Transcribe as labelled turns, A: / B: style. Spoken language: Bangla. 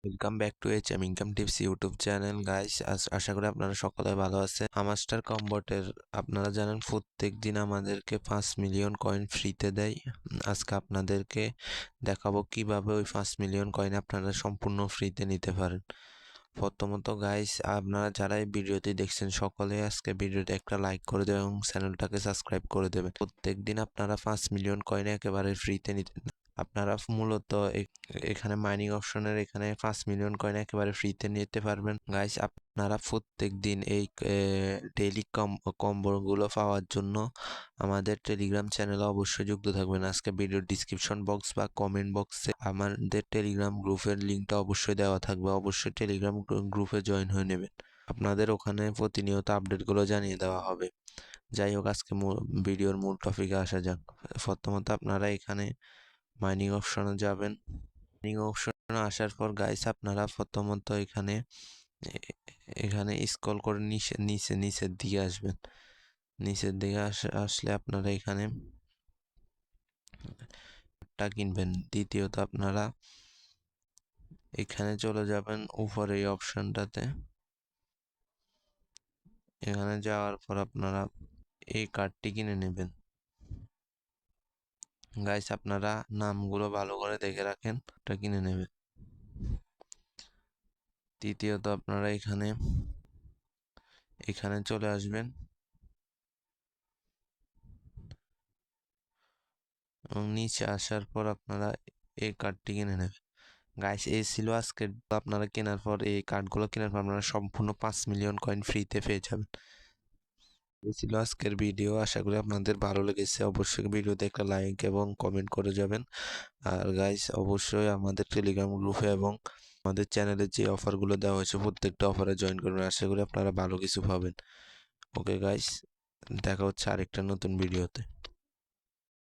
A: Welcome back to income tips YouTube channel guys. আশা করি আপনারা সকলে ভালো আছেন। আমাস্টার কম্বটের আপনারা জানেন প্রত্যেক দিন আমাদেরকে 5 মিলিয়ন কয়েন ফ্রিতে দেয়। আজকে আপনাদেরকে দেখাবো কিভাবে ওই 5 মিলিয়ন কয়েন আপনারা সম্পূর্ণ ফ্রিতে নিতে পারেন। প্রথমত গাইস, আপনারা যারা এই ভিডিওটি দেখছেন সকলে আজকে ভিডিওতে একটা লাইক করে দেবেন এবং চ্যানেলটাকে সাবস্ক্রাইব করে দেবেন। প্রত্যেক দিন আপনারা 5 মিলিয়ন কয়েন একেবারে ফ্রিতে নিতে আপনারা মূলত এখানে মাইনিং অপশনের এখানে 5 মিলিয়ন কয়েন একেবারে ফ্রিতে নিতে পারবেন গাইস। আপনারা প্রত্যেক দিন এই ডেইলি কম্বোগুলো পাওয়ার জন্য আমাদের টেলিগ্রাম চ্যানেলে অবশ্যই যুক্ত থাকবেন। আজকে ভিডিওর ডিসক্রিপশন বক্স বা কমেন্ট বক্সে আমাদের টেলিগ্রাম গ্রুপের লিঙ্কটা অবশ্যই দেওয়া থাকবে। অবশ্যই টেলিগ্রাম গ্রুপে জয়েন হয়ে নেবেন। আপনাদের ওখানে প্রতিনিয়ত আপডেটগুলো জানিয়ে দেওয়া হবে। যাই হোক, আজকে ভিডিওর মূল টপিকে আসা যাক। প্রথমত আপনারা এখানে মাইনিং অপশনে যাবেন। মাইনিং অপশনে আসার পর গাইস আপনারা প্রথমত এখানে স্ক্রল করে নিচের দিকে আসবেন। নিচের দিকে আসলে আপনারা এখানে কিনবেন। দ্বিতীয়ত আপনারা এখানে চলে যাবেন উপরে এই অপশনটাতে। এখানে যাওয়ার পর আপনারা এই কার্ডটি কিনে নেবেন। গাইস আপনারা নামগুলো ভালো করে দেখে রাখেন, এটা কিনে নেবেন। তৃতীয়ত আপনারা এখানে চলে আসবেন এবং নিচে আসার পর আপনারা এই কার্ডটি কিনে নেবেন। গাইস এই ছিল আজকে আপনারা কেনার পর এই কার্ডগুলো কেনার পর আপনারা সম্পূর্ণ 5 মিলিয়ন কয়েন ফ্রিতে পেয়ে যাবেন। এই ছিল আজকের ভিডিও। আশা করি আপনাদের ভালো লেগেছে। অবশ্যই ভিডিওতে একটা লাইক এবং কমেন্ট করে যাবেন। আর গাইস অবশ্যই আমাদের টেলিগ্রাম গ্রুপে এবং আমাদের চ্যানেলে যে অফারগুলো দেওয়া হয়েছে প্রত্যেকটা অফারে জয়েন করবেন। আশা করি আপনারা ভালো কিছু পাবেন। ওকে গাইস, দেখা হচ্ছে আরেকটা নতুন ভিডিওতে।